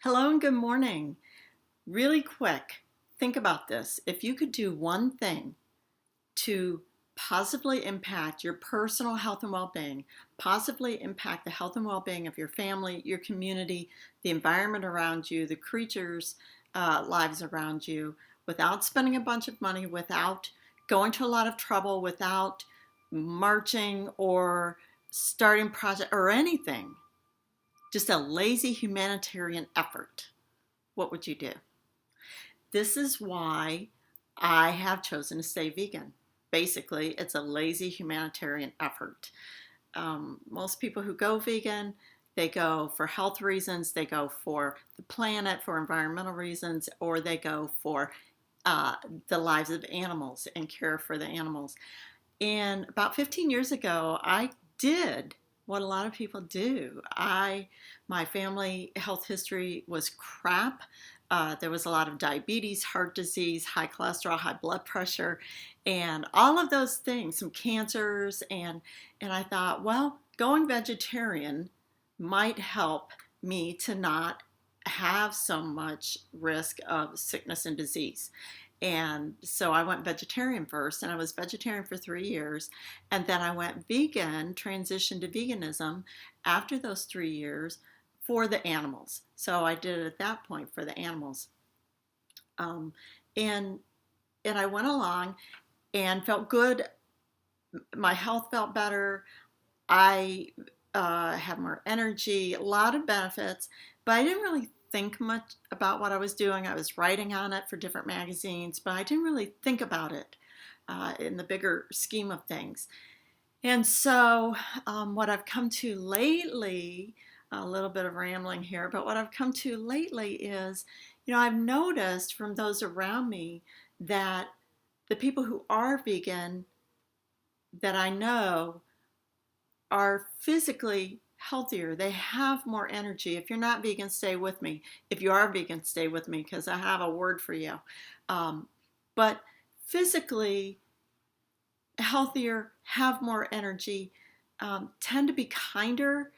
Hello and good morning. Really quick, think about this. If you could do one thing to positively impact your personal health and well-being, positively impact the health and well-being of your family, your community, the environment around you, the creatures' lives around you, without spending a bunch of money, without going to a lot of trouble, without marching or starting project or anything, just a lazy humanitarian effort, what would you do? This is why I have chosen to stay vegan. Basically, it's a lazy humanitarian effort. Most people who go vegan, they go for health reasons, they go for the planet, for environmental reasons, or they go for the lives of animals and care for the animals. And about 15 years ago, I did what a lot of people do. My family health history was crap. There was a lot of diabetes, heart disease, high cholesterol, high blood pressure, and all of those things, some cancers. And I thought, well, going vegetarian might help me to not have so much risk of sickness and disease. And so I went vegetarian first, and I was vegetarian for 3 years. And then I went vegan, transitioned to veganism after those 3 years for the animals. So I did it at that point for the animals. Um, and and I went along and felt good. My health felt better. I had more energy, a lot of benefits, but I didn't really think much about what I was doing. I was writing on it for different magazines, but I didn't really think about it in the bigger scheme of things. And so, what I've come to lately, a little bit of rambling here, but what I've come to lately is, I've noticed from those around me that the people who are vegan that I know are physically healthier. They have more energy. If you're not vegan, stay with me. If you are vegan, stay with me because I have a word for you. But physically healthier, have more energy, tend to be kinder.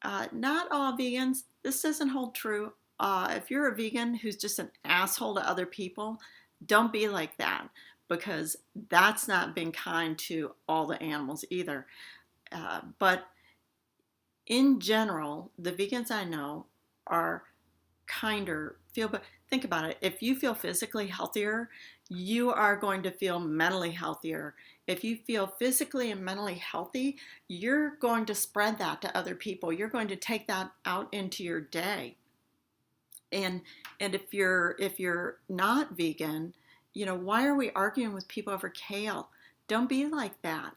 Not all vegans, this doesn't hold true. If you're a vegan who's just an asshole to other people, don't be like that because that's not being kind to all the animals either. But in general, the vegans I know are kinder, but think about it. If you feel physically healthier, you are going to feel mentally healthier. If you feel physically and mentally healthy, you're going to spread that to other people. You're going to take that out into your day. And if you're not vegan, why are we arguing with people over kale? Don't be like that.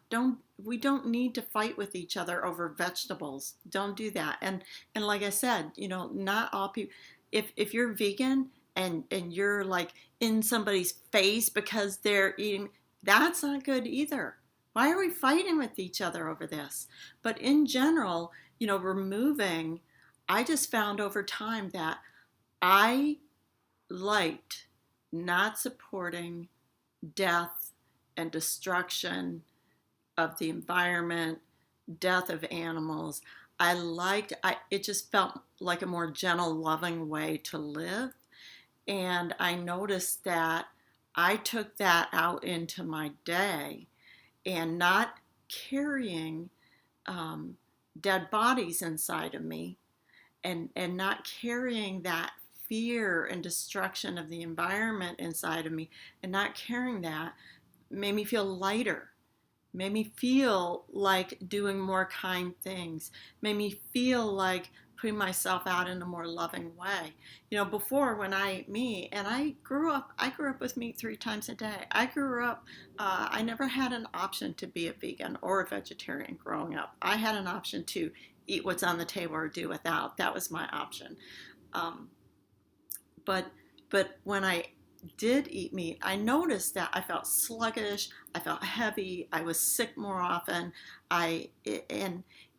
We don't need to fight with each other over vegetables. Don't do that. And like I said, not all people. If you're vegan and you're like in somebody's face because they're eating, that's not good either. Why are we fighting with each other over this? But in general, removing, I just found over time that I liked not supporting death and destruction of the environment, death of animals. It just felt like a more gentle, loving way to live. And I noticed that I took that out into my day and not carrying dead bodies inside of me and not carrying that fear and destruction of the environment inside of me and not carrying that made me feel lighter, made me feel like doing more kind things, made me feel like putting myself out in a more loving way. Before when I ate meat, and I grew up with meat 3 times a day. I never had an option to be a vegan or a vegetarian growing up. I had an option to eat what's on the table or do without. That was my option. But when I did eat meat, I noticed that I felt sluggish, I felt heavy, I was sick more often.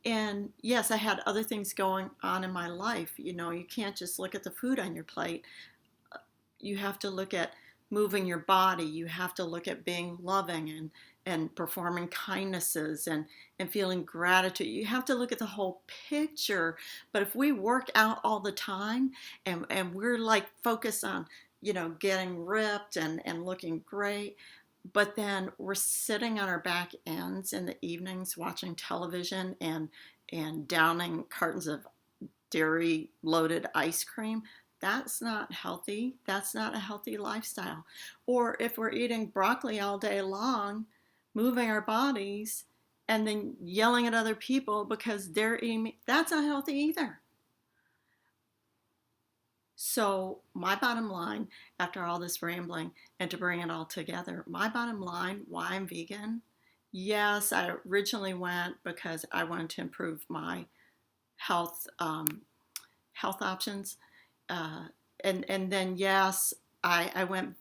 And yes, I had other things going on in my life. You can't just look at the food on your plate. You have to look at moving your body. You have to look at being loving and performing kindnesses and feeling gratitude. You have to look at the whole picture. But if we work out all the time and we're like focused on, getting ripped and looking great, but then we're sitting on our back ends in the evenings watching television and downing cartons of dairy loaded ice cream, that's not healthy. That's not a healthy lifestyle. Or if we're eating broccoli all day long, moving our bodies, and then yelling at other people because they're eating, that's not healthy either. So, my bottom line, after all this rambling and to bring it all together, my bottom line, why I'm vegan, yes, I originally went because I wanted to improve my health health options, uh, and then yes, I went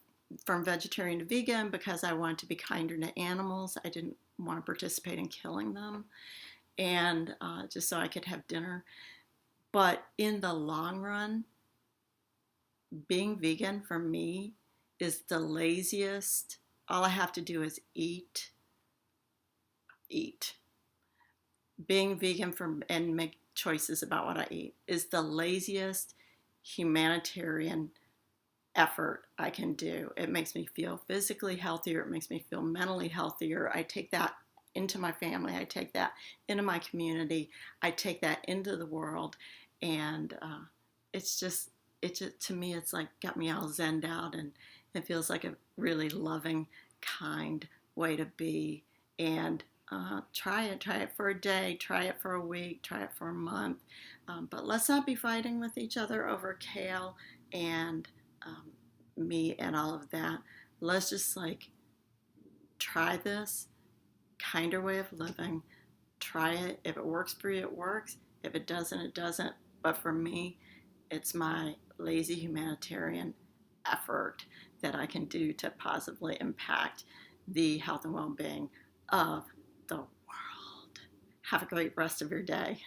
from vegetarian to vegan because I wanted to be kinder to animals. I didn't want to participate in killing them, and just so I could have dinner. But in the long run, being vegan for me is the laziest. All I have to do is eat, eat. Being vegan and make choices about what I eat is the laziest humanitarian effort I can do. It makes me feel physically healthier. It makes me feel mentally healthier. I take that into my family. I take that into my community. I take that into the world. And it's just, to me, it's like got me all zenned out, and it feels like a really loving, kind way to be. And try it for a day, try it for a week, try it for a month. But let's not be fighting with each other over kale and meat and all of that. Let's just like try this kinder way of living. Try it. If it works for you, it works. If it doesn't, it doesn't. But for me, it's my lazy humanitarian effort that I can do to positively impact the health and well-being of the world. Have a great rest of your day.